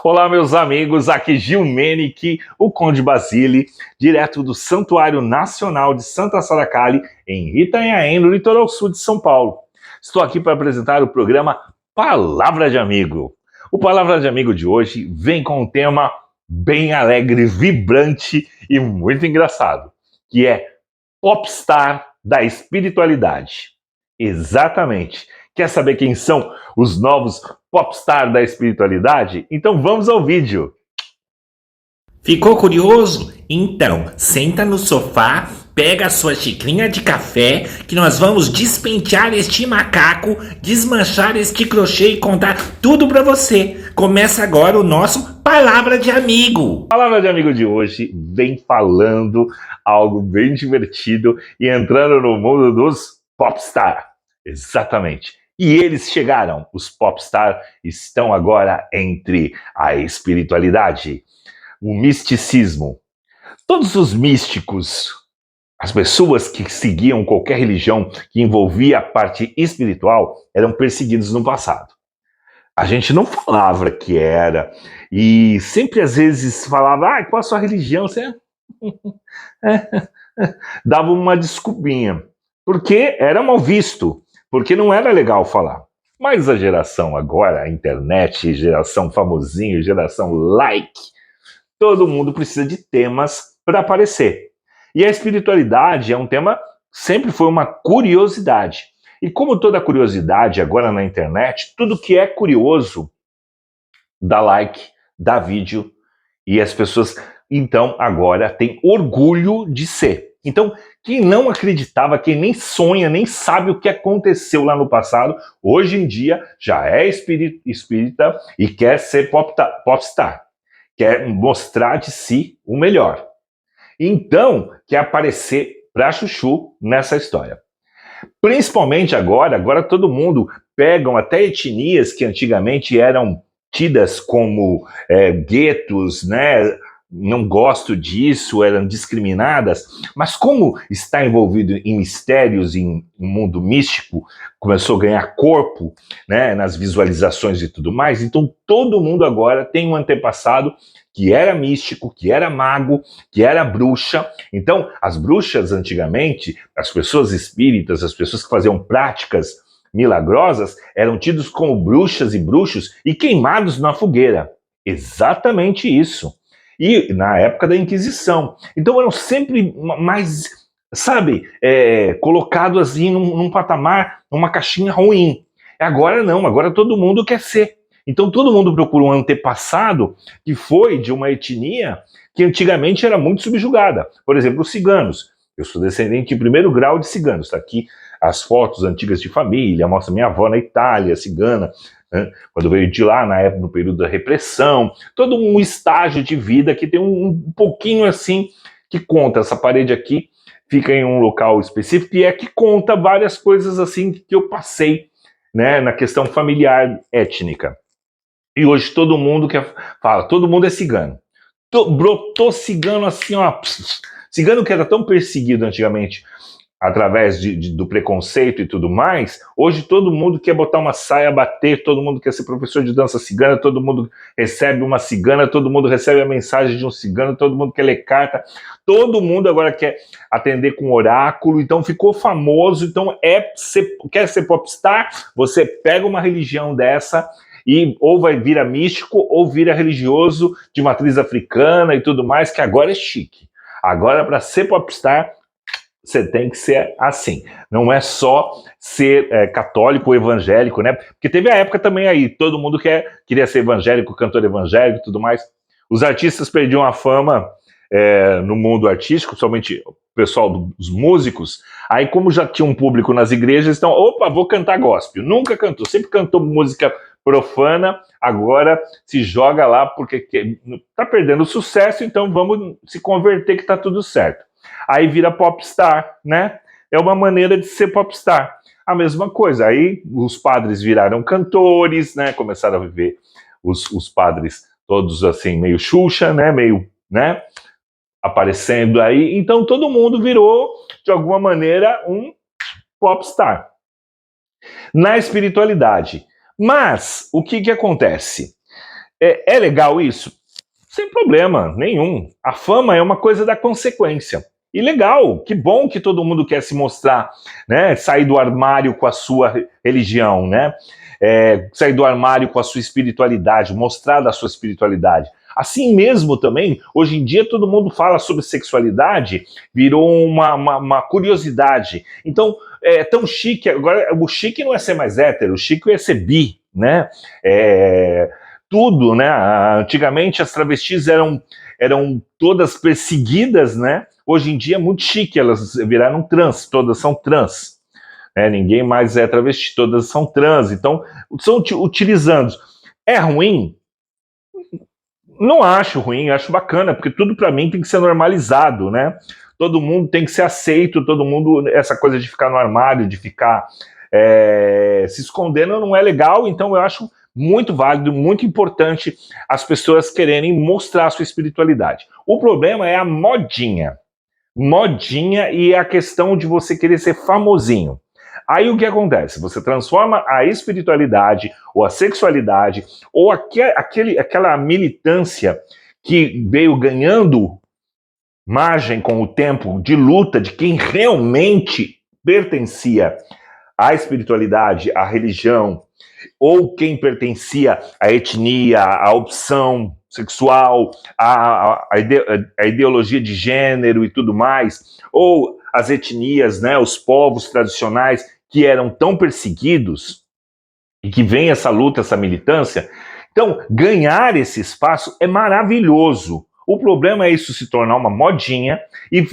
Olá, meus amigos, aqui Gil Menich, o Conde Basile, direto do Santuário Nacional de Santa Saracali, em Itanhaém, no litoral sul de São Paulo. Estou aqui para apresentar o programa Palavra de Amigo. O Palavra de Amigo de hoje vem com um tema bem alegre, vibrante e muito engraçado, que é Popstar da Espiritualidade. Exatamente. Quer saber quem são os novos popstar da espiritualidade? Então vamos ao vídeo. Ficou curioso? Então, senta no sofá, pega a sua xicrinha de café, que nós vamos despentear este macaco, desmanchar este crochê e contar tudo pra você. Começa agora o nosso Palavra de Amigo. A palavra de amigo de hoje vem falando algo bem divertido e entrando no mundo dos popstar. Exatamente. E eles chegaram, os popstar estão agora entre a espiritualidade, o misticismo. Todos os místicos, as pessoas que seguiam qualquer religião que envolvia a parte espiritual, eram perseguidos no passado. A gente não falava que era, e sempre às vezes falava, qual a sua religião? Você dava uma desculpinha, porque era mal visto, porque não era legal falar. Mas a geração agora, a internet, geração famosinho, geração like, todo mundo precisa de temas para aparecer. E a espiritualidade é um tema, sempre foi uma curiosidade. E como toda curiosidade agora na internet, tudo que é curioso dá like, dá vídeo, e as pessoas, então, agora têm orgulho de ser. Então, quem não acreditava, quem nem sonha, nem sabe o que aconteceu lá no passado, hoje em dia já é espírita e quer ser popstar. Quer mostrar de si o melhor. Então, quer aparecer pra chuchu nessa história. Principalmente agora todo mundo pegam até etnias que antigamente eram tidas como guetos, né? Não gosto disso, eram discriminadas, mas como está envolvido em mistérios, em um mundo místico, começou a ganhar corpo, né, nas visualizações e tudo mais, então todo mundo agora tem um antepassado que era místico, que era mago, que era bruxa. Então, as bruxas antigamente, as pessoas espíritas, as pessoas que faziam práticas milagrosas, eram tidos como bruxas e bruxos e queimados na fogueira. Exatamente isso. E na época da Inquisição. Então eram sempre mais, sabe, colocados assim num patamar, numa caixinha ruim. Agora não, agora todo mundo quer ser. Então todo mundo procura um antepassado que foi de uma etnia que antigamente era muito subjugada. Por exemplo, os ciganos. Eu sou descendente de primeiro grau de ciganos. Está aqui as fotos antigas de família, mostra minha avó na Itália, cigana, quando veio de lá, na época, no período da repressão, todo um estágio de vida que tem um pouquinho assim, que conta. Essa parede aqui fica em um local específico e é que conta várias coisas assim que eu passei, né, na questão familiar étnica. E hoje todo mundo fala, todo mundo é cigano. Brotou cigano assim, ó. Cigano que era tão perseguido antigamente, através do preconceito e tudo mais, hoje todo mundo quer botar uma saia, bater, todo mundo quer ser professor de dança cigana, todo mundo recebe uma cigana, todo mundo recebe a mensagem de um cigano, todo mundo quer ler carta, todo mundo agora quer atender com oráculo, então ficou famoso, então quer ser popstar, você pega uma religião dessa e ou vai virar místico ou vira religioso de matriz africana e tudo mais, que agora é chique. Agora, para ser popstar, você tem que ser assim. Não é só ser católico ou evangélico, né? Porque teve a época também aí, todo mundo queria ser evangélico, cantor evangélico e tudo mais. Os artistas perdiam a fama no mundo artístico, somente o pessoal dos músicos. Aí, como já tinha um público nas igrejas, então, opa, vou cantar gospel. Nunca cantou, sempre cantou música profana, agora se joga lá porque tá perdendo sucesso, então vamos se converter que tá tudo certo. Aí vira popstar, né? É uma maneira de ser popstar. A mesma coisa, aí os padres viraram cantores, né? Começaram a viver os padres todos assim, meio Xuxa, né? Meio, né? Aparecendo aí. Então todo mundo virou, de alguma maneira, um popstar. Na espiritualidade. Mas, o que acontece? É legal isso? Sem problema nenhum. A fama é uma coisa da consequência. E legal, que bom que todo mundo quer se mostrar, né? Sair do armário com a sua religião, né? Sair do armário com a sua espiritualidade, mostrar da sua espiritualidade. Assim mesmo também, hoje em dia todo mundo fala sobre sexualidade, virou uma curiosidade. Então, é tão chique, agora o chique não é ser mais hétero, o chique é ser bi, né? Tudo, né? Antigamente as travestis eram todas perseguidas, né? Hoje em dia é muito chique, elas viraram trans, todas são trans. Ninguém mais é travesti, todas são trans. Então, são utilizando. É ruim? Não acho ruim, acho bacana, porque tudo para mim tem que ser normalizado, né? Todo mundo tem que ser aceito, todo mundo, essa coisa de ficar no armário, de ficar se escondendo não é legal, então eu acho muito válido, muito importante as pessoas quererem mostrar a sua espiritualidade. O problema é a modinha. Modinha e a questão de você querer ser famosinho. Aí o que acontece? Você transforma a espiritualidade ou a sexualidade ou aquela militância que veio ganhando margem com o tempo de luta de quem realmente pertencia à espiritualidade, à religião, ou quem pertencia à etnia, à opção sexual, à ideologia de gênero e tudo mais, ou as etnias, né, os povos tradicionais que eram tão perseguidos e que vem essa luta, essa militância. Então, ganhar esse espaço é maravilhoso. O problema é isso se tornar uma modinha e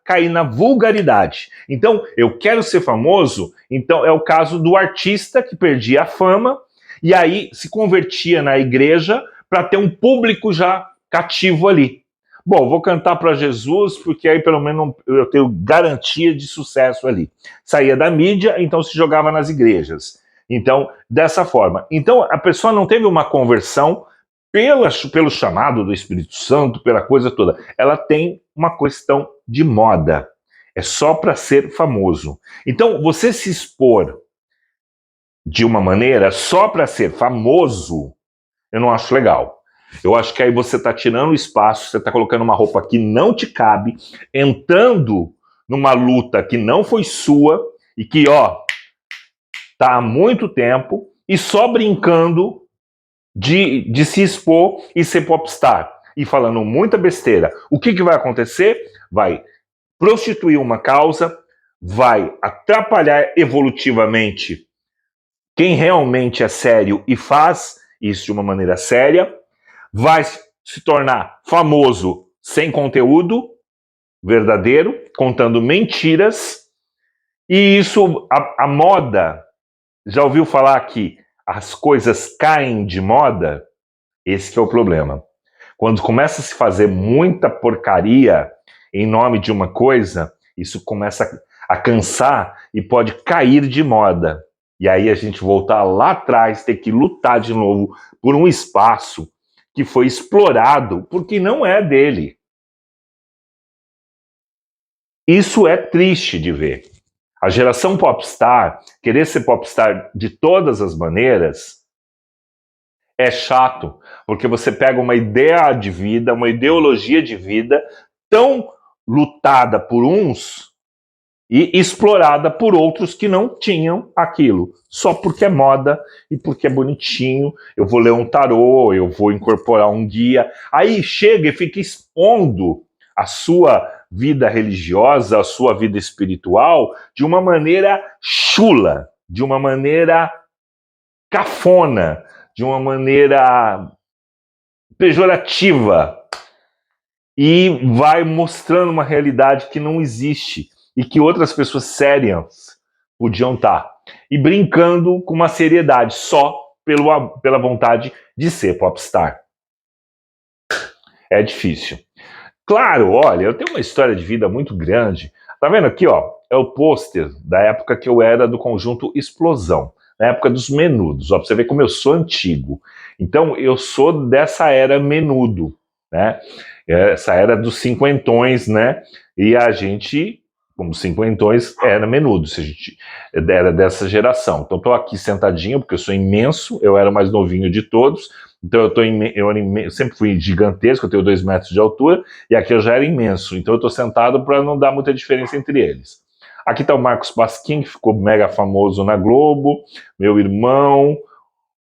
cair na vulgaridade. Então, eu quero ser famoso, então é o caso do artista que perdia a fama e aí se convertia na igreja para ter um público já cativo ali. Bom, vou cantar para Jesus porque aí pelo menos eu tenho garantia de sucesso ali. Saía da mídia, então se jogava nas igrejas. Então, dessa forma. Então, a pessoa não teve uma conversão pelo chamado do Espírito Santo, pela coisa toda. Ela tem uma questão de moda. É só para ser famoso. Então, você se expor de uma maneira só para ser famoso, eu não acho legal. Eu acho que aí você está tirando o espaço, você está colocando uma roupa que não te cabe, entrando numa luta que não foi sua e que, tá há muito tempo e só brincando de se expor e ser popstar e falando muita besteira. O que vai acontecer? Vai prostituir uma causa, vai atrapalhar evolutivamente quem realmente é sério e faz isso de uma maneira séria, vai se tornar famoso sem conteúdo verdadeiro, contando mentiras, e isso, a moda, já ouviu falar que as coisas caem de moda? Esse que é o problema. Quando começa a se fazer muita porcaria em nome de uma coisa, isso começa a cansar e pode cair de moda. E aí a gente voltar lá atrás, ter que lutar de novo por um espaço que foi explorado porque não é dele. Isso é triste de ver. A geração popstar, querer ser popstar de todas as maneiras, é chato, porque você pega uma ideia de vida, uma ideologia de vida tão lutada por uns e explorada por outros que não tinham aquilo, só porque é moda e porque é bonitinho, eu vou ler um tarô, eu vou incorporar um guia, aí chega e fica expondo a sua vida religiosa, a sua vida espiritual de uma maneira chula, de uma maneira cafona, de uma maneira pejorativa e vai mostrando uma realidade que não existe e que outras pessoas sérias podiam estar. E brincando com uma seriedade só pela vontade de ser popstar. É difícil. Claro, olha, eu tenho uma história de vida muito grande. Tá vendo aqui, é o pôster da época que eu era do conjunto Explosão, na época dos Menudos. Pra você ver como eu sou antigo. Então, eu sou dessa era Menudo, né? Essa era dos cinquentões, né? E a gente, como cinquentões, era menudo, se a gente era dessa geração. Então estou aqui sentadinho, porque eu sou imenso, eu era o mais novinho de todos, então eu sempre fui gigantesco, eu tenho 2 metros de altura, e aqui eu já era imenso, então eu estou sentado para não dar muita diferença entre eles. Aqui está o Marcos Pasquim, que ficou mega famoso na Globo, meu irmão,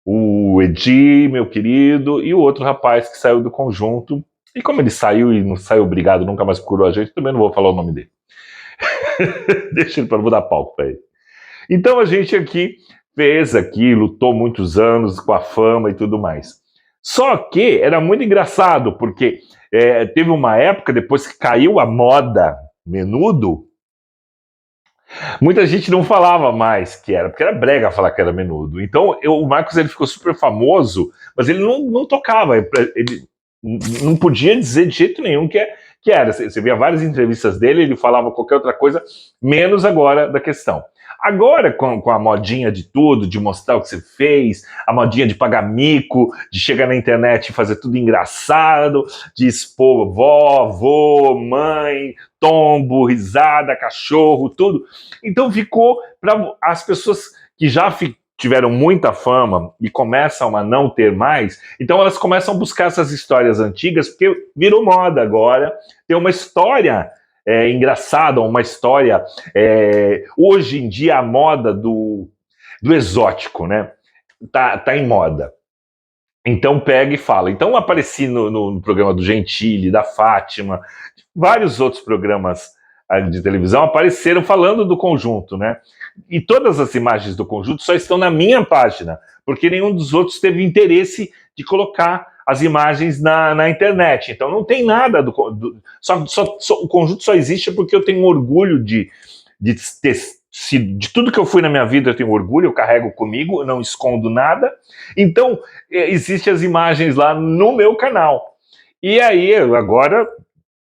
o Edi, meu querido, e o outro rapaz que saiu do conjunto. E como ele saiu e não saiu obrigado, nunca mais procurou a gente, também não vou falar o nome dele. Deixa ele para mudar palco para ele. Então a gente aqui fez aqui, lutou muitos anos com a fama e tudo mais. Só que era muito engraçado, porque teve uma época, depois que caiu a moda menudo, muita gente não falava mais que era, porque era brega falar que era menudo. Então o Marcos ele ficou super famoso, mas ele não tocava, ele não podia dizer de jeito nenhum que era. Você via várias entrevistas dele, ele falava qualquer outra coisa, menos agora da questão. Agora, com a modinha de tudo, de mostrar o que você fez, a modinha de pagar mico, de chegar na internet e fazer tudo engraçado, de expor vó, avô, mãe, tombo, risada, cachorro, tudo. Então ficou para as pessoas que já tiveram muita fama e começam a não ter mais, então elas começam a buscar essas histórias antigas, porque virou moda agora, tem uma história engraçada, uma história... hoje em dia a moda do exótico, né? Tá em moda. Então pega e fala. Então apareci no programa do Gentili, da Fátima, vários outros programas de televisão apareceram falando do conjunto, né? E todas as imagens do conjunto só estão na minha página, porque nenhum dos outros teve interesse de colocar as imagens na internet. Então não tem nada o conjunto só existe porque eu tenho orgulho de ter de tudo que eu fui na minha vida, eu tenho orgulho, eu carrego comigo, eu não escondo nada. Então existem as imagens lá no meu canal. E aí agora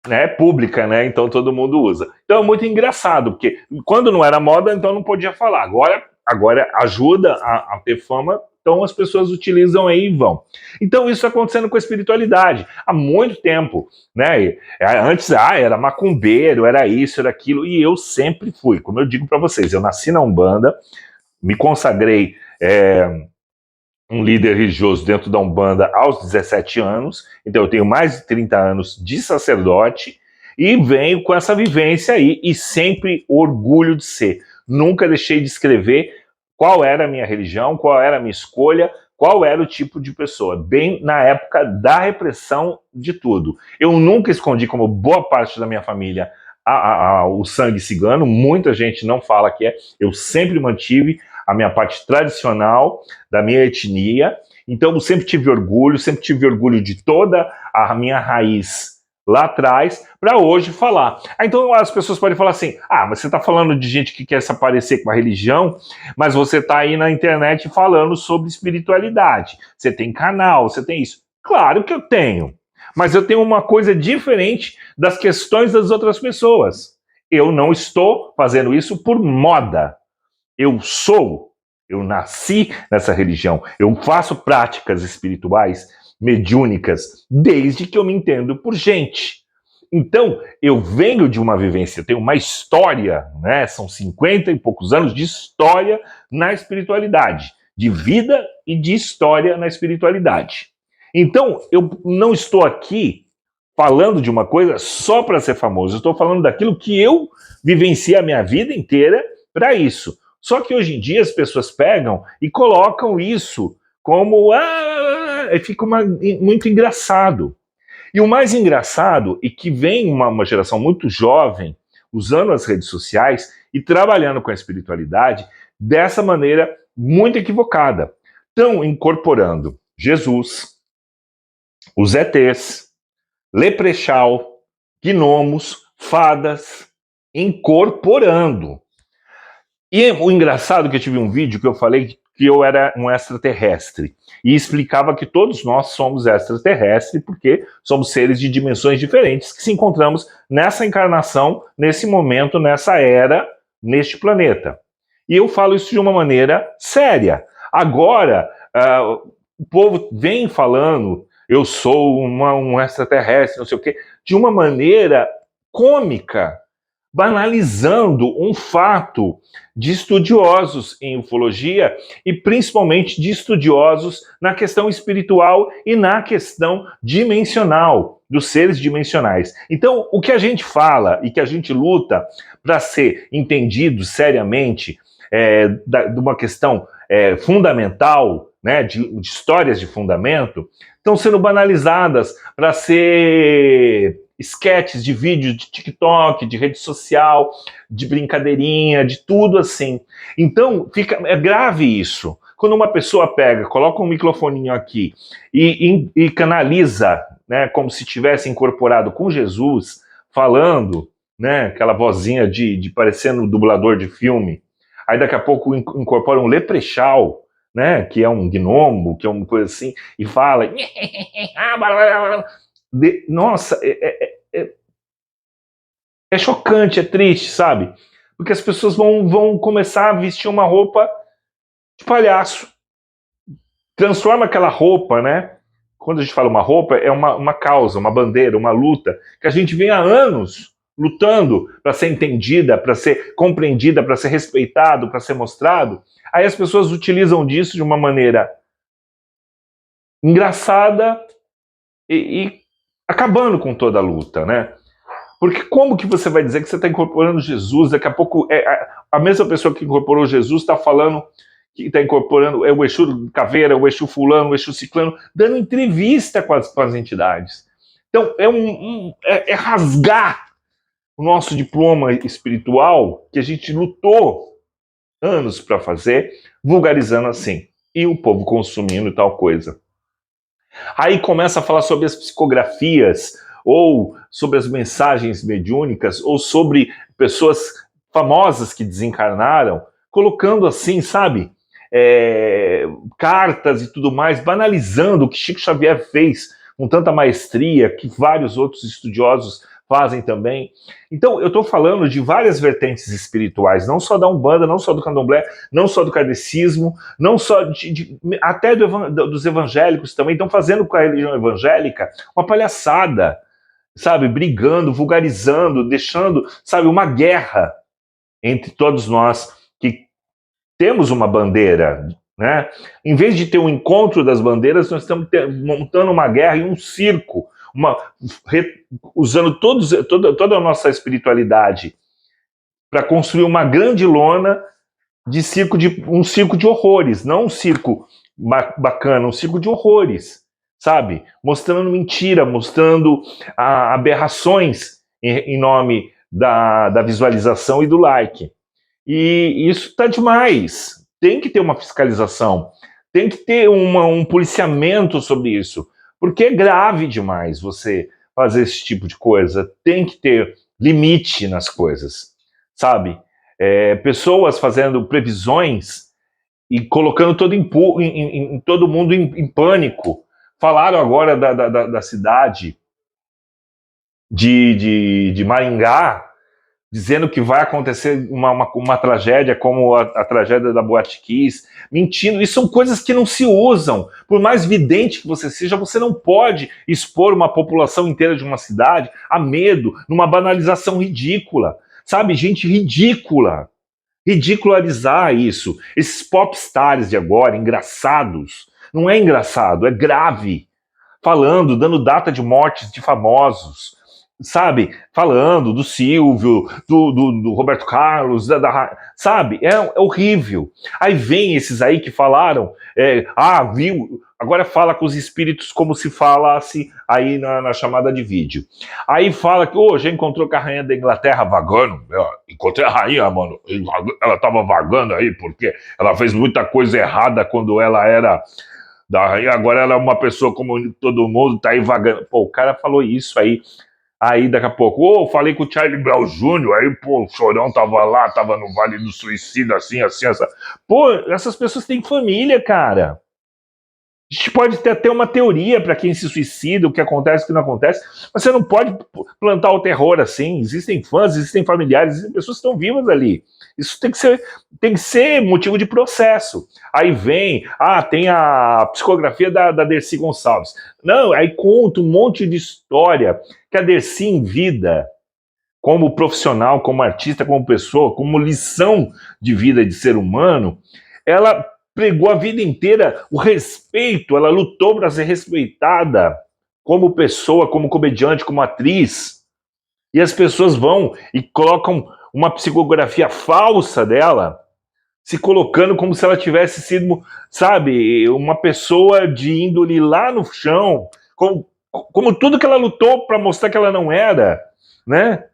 é pública, né? Então todo mundo usa. Então é muito engraçado, porque quando não era moda, então não podia falar. Agora ajuda a ter fama, então as pessoas utilizam aí e vão. Então isso está acontecendo com a espiritualidade há muito tempo, né? Antes era macumbeiro, era isso, era aquilo, e eu sempre fui. Como eu digo para vocês, eu nasci na Umbanda, me consagrei um líder religioso dentro da Umbanda aos 17 anos, então eu tenho mais de 30 anos de sacerdote e venho com essa vivência aí e sempre orgulho de ser. Nunca deixei de escrever qual era a minha religião, qual era a minha escolha, qual era o tipo de pessoa, bem na época da repressão de tudo. Eu nunca escondi, como boa parte da minha família, o sangue cigano, muita gente não fala que é, eu sempre mantive a minha parte tradicional da minha etnia, então eu sempre tive orgulho de toda a minha raiz lá atrás, para hoje falar. Então as pessoas podem falar assim, mas você está falando de gente que quer se aparecer com a religião, mas você está aí na internet falando sobre espiritualidade, você tem canal, você tem isso. Claro que eu tenho, mas eu tenho uma coisa diferente das questões das outras pessoas. Eu não estou fazendo isso por moda. Eu nasci nessa religião, eu faço práticas espirituais, mediúnicas, desde que eu me entendo por gente. Então, eu venho de uma vivência, eu tenho uma história, né? São 50 e poucos anos de história na espiritualidade, de vida e de história na espiritualidade. Então, eu não estou aqui falando de uma coisa só para ser famoso, eu estou falando daquilo que eu vivenciei a minha vida inteira para isso. Só que hoje em dia as pessoas pegam e colocam isso como... fica muito engraçado. E o mais engraçado é que vem uma geração muito jovem usando as redes sociais e trabalhando com a espiritualidade dessa maneira muito equivocada. Estão incorporando Jesus, os ETs, leprechal, gnomos, fadas, incorporando. E o engraçado é que eu tive um vídeo que eu falei que eu era um extraterrestre e explicava que todos nós somos extraterrestres porque somos seres de dimensões diferentes que se encontramos nessa encarnação, nesse momento, nessa era, neste planeta. E eu falo isso de uma maneira séria. Agora, o povo vem falando, eu sou um extraterrestre, não sei o quê, de uma maneira cômica, banalizando um fato de estudiosos em ufologia e principalmente de estudiosos na questão espiritual e na questão dimensional, dos seres dimensionais. Então, o que a gente fala e que a gente luta para ser entendido seriamente de uma questão fundamental, né, de histórias de fundamento, estão sendo banalizadas para ser esquetes de vídeo de TikTok, de rede social, de brincadeirinha, de tudo assim. Então, é grave isso. Quando uma pessoa pega, coloca um microfoninho aqui e canaliza, né, como se tivesse incorporado com Jesus, falando, né, aquela vozinha de parecendo um dublador de filme, aí daqui a pouco incorpora um leprechaun, né, que é um gnomo, que é uma coisa assim, e fala... Nossa, é chocante, é triste, sabe? Porque as pessoas vão começar a vestir uma roupa de palhaço. Transforma aquela roupa, né? Quando a gente fala uma roupa, é uma causa, uma bandeira, uma luta, que a gente vem há anos lutando para ser entendida, para ser compreendida, para ser respeitado, para ser mostrado. Aí as pessoas utilizam disso de uma maneira engraçada e acabando com toda a luta, né? Porque como que você vai dizer que você está incorporando Jesus? Daqui a pouco a mesma pessoa que incorporou Jesus está falando que está incorporando o Exu Caveira, o Exu Fulano, o Exu Ciclano, dando entrevista com as entidades. Então é rasgar o nosso diploma espiritual que a gente lutou anos para fazer, vulgarizando assim. E o povo consumindo tal coisa. Aí começa a falar sobre as psicografias, ou sobre as mensagens mediúnicas, ou sobre pessoas famosas que desencarnaram, colocando assim, sabe, cartas e tudo mais, banalizando o que Chico Xavier fez com tanta maestria, que vários outros estudiosos fazem também. Então, eu estou falando de várias vertentes espirituais, não só da Umbanda, não só do Candomblé, não só do kardecismo, não só até dos evangélicos também, estão fazendo com a religião evangélica uma palhaçada, sabe, brigando, vulgarizando, deixando, sabe, uma guerra entre todos nós que temos uma bandeira, né? Em vez de ter um encontro das bandeiras, nós estamos montando uma guerra e um circo, usando toda a nossa espiritualidade para construir uma grande lona de um circo de horrores, não um circo bacana, um circo de horrores, sabe? Mostrando mentira, mostrando aberrações em nome da visualização e do like. E isso está demais. Tem que ter uma fiscalização, tem que ter um policiamento sobre isso, porque é grave demais você fazer esse tipo de coisa. Tem que ter limite nas coisas, sabe? Pessoas fazendo previsões e colocando todo mundo em pânico. Falaram agora da cidade de Maringá, dizendo que vai acontecer uma tragédia como a tragédia da Boate Kiss, mentindo. Isso são coisas que não se usam. Por mais vidente que você seja, você não pode expor uma população inteira de uma cidade a medo, numa banalização ridícula. Sabe, gente ridícula. Ridicularizar isso. Esses popstars de agora, engraçados. Não é engraçado, é grave. Falando, dando data de mortes de famosos, sabe? Falando do Silvio, do Roberto Carlos, sabe? É horrível. Aí vem esses aí que falaram, viu? Agora fala com os espíritos como se falasse aí na chamada de vídeo. Aí fala que, já encontrou com a rainha da Inglaterra vagando. Encontrei a rainha, mano. Ela tava vagando aí porque ela fez muita coisa errada quando ela era da rainha. Agora ela é uma pessoa como todo mundo, tá aí vagando. Pô, o cara falou isso aí. Aí daqui a pouco, falei com o Charlie Brown Jr., aí, o Chorão tava lá, tava no Vale do Suicida, assim. Pô, essas pessoas têm família, cara. A gente pode ter até uma teoria para quem se suicida, o que acontece, o que não acontece, mas você não pode plantar o terror assim. Existem fãs, existem familiares, existem pessoas que estão vivas ali. Isso tem que ser motivo de processo. Aí vem, tem a psicografia da Dercy Gonçalves. Não, aí conta um monte de história que a Dercy em vida como profissional, como artista, como pessoa, como lição de vida de ser humano, ela pregou a vida inteira o respeito, ela lutou para ser respeitada como pessoa, como comediante, como atriz. E as pessoas vão e colocam uma psicografia falsa dela, se colocando como se ela tivesse sido, sabe, uma pessoa de índole lá no chão, como tudo que ela lutou para mostrar que ela não era, né?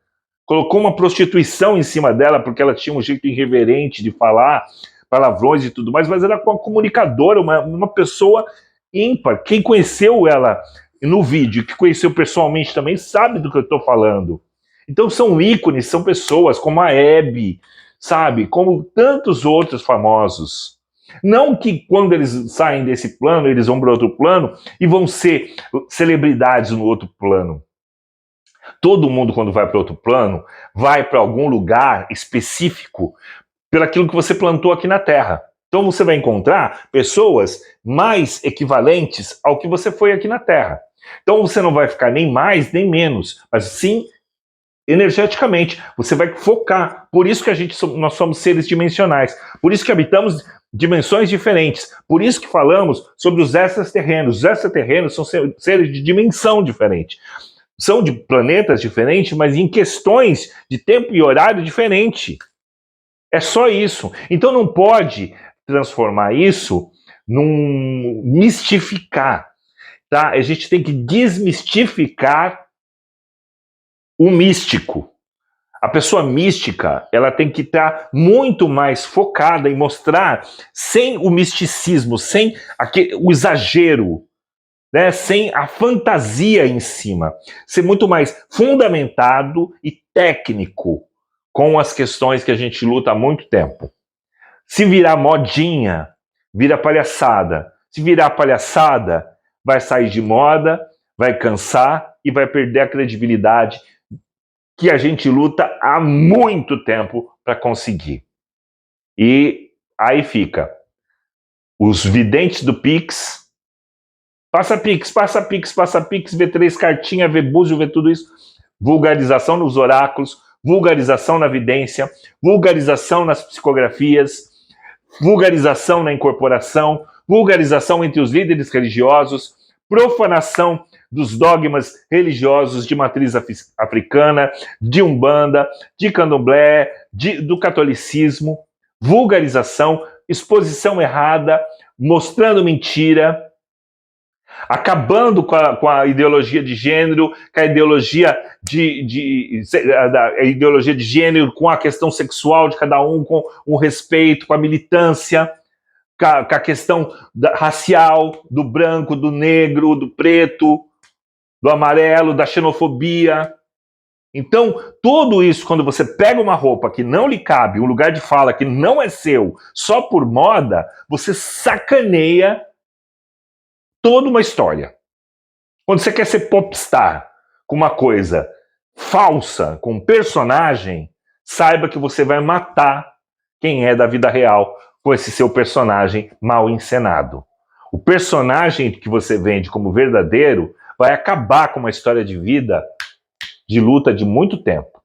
Colocou uma prostituição em cima dela porque ela tinha um jeito irreverente de falar palavrões e tudo mais, mas era uma comunicadora, uma pessoa ímpar. Quem conheceu ela no vídeo, que conheceu pessoalmente também, sabe do que eu estou falando. Então são ícones, são pessoas como a Hebe, sabe? Como tantos outros famosos. Não que quando eles saem desse plano, eles vão para outro plano e vão ser celebridades no outro plano. Todo mundo, quando vai para outro plano, vai para algum lugar específico pelo aquilo que você plantou aqui na Terra. Então você vai encontrar pessoas mais equivalentes ao que você foi aqui na Terra. Então você não vai ficar nem mais nem menos, mas sim energeticamente. Você vai focar. Por isso que nós somos seres dimensionais. Por isso que habitamos dimensões diferentes. Por isso que falamos sobre os extraterrenos. Os extraterrenos são seres de dimensão diferente. São de planetas diferentes, mas em questões de tempo e horário diferente. É só isso. Então não pode transformar isso num mistificar, tá? A gente tem que desmistificar o místico. A pessoa mística, ela tem que estar muito mais focada em mostrar, sem o misticismo, sem o exagero, né? Sem a fantasia em cima. Ser muito mais fundamentado e técnico com as questões que a gente luta há muito tempo. Se virar modinha, vira palhaçada. Se virar palhaçada, vai sair de moda, vai cansar e vai perder a credibilidade que a gente luta há muito tempo para conseguir. E aí fica. Os videntes do Pix, passa Pix, passa Pix, passa Pix, vê 3 cartinhas, vê búzio, vê tudo isso. Vulgarização nos oráculos, vulgarização na vidência, vulgarização nas psicografias, vulgarização na incorporação, vulgarização entre os líderes religiosos, profanação dos dogmas religiosos de matriz africana, de Umbanda, de Candomblé, do catolicismo, vulgarização, exposição errada, mostrando mentira, acabando com a ideologia de gênero, com a ideologia a ideologia de gênero, com a questão sexual de cada um, com o respeito, com a militância, com a questão racial, do branco, do negro, do preto, do amarelo, da xenofobia. Então, tudo isso, quando você pega uma roupa que não lhe cabe, um lugar de fala que não é seu, só por moda, você sacaneia toda uma história. Quando você quer ser popstar com uma coisa falsa, com um personagem, saiba que você vai matar quem é da vida real com esse seu personagem mal encenado. O personagem que você vende como verdadeiro vai acabar com uma história de vida, de luta de muito tempo.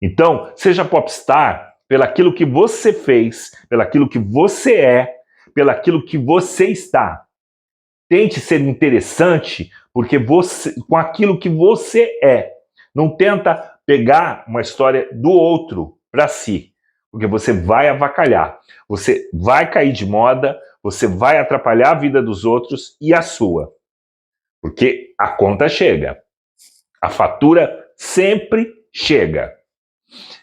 Então, seja popstar pelaquilo que você fez, pelaquilo que você é, pelaquilo que você está. Tente ser interessante porque com aquilo que você é. Não tenta pegar uma história do outro para si, porque você vai avacalhar, você vai cair de moda, você vai atrapalhar a vida dos outros e a sua. Porque a conta chega. A fatura sempre chega.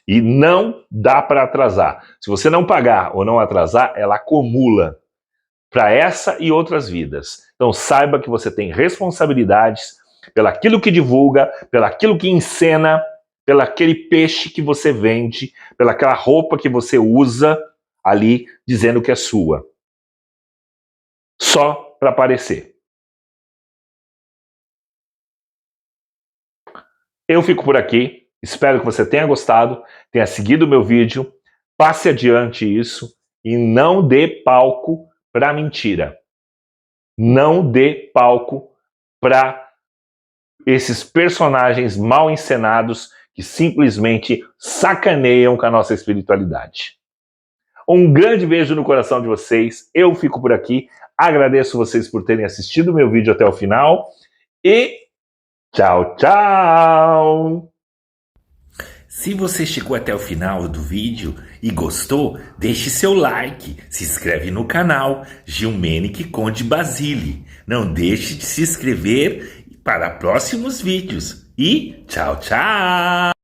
E não dá para atrasar. Se você não pagar ou não atrasar, ela acumula para essa e outras vidas. Então saiba que você tem responsabilidades pelaquilo que divulga, pelaquilo que encena, pelaquele peixe que você vende, pelaquela roupa que você usa ali dizendo que é sua. Só para aparecer. Eu fico por aqui, espero que você tenha gostado, tenha seguido o meu vídeo, passe adiante isso e não dê palco para mentira. Não dê palco para esses personagens mal encenados que simplesmente sacaneiam com a nossa espiritualidade. Um grande beijo no coração de vocês. Eu fico por aqui. Agradeço vocês por terem assistido o meu vídeo até o final. E tchau, tchau! Se você chegou até o final do vídeo e gostou, deixe seu like, se inscreve no canal Gilmenick Conde Basile. Não deixe de se inscrever para próximos vídeos. E tchau, tchau!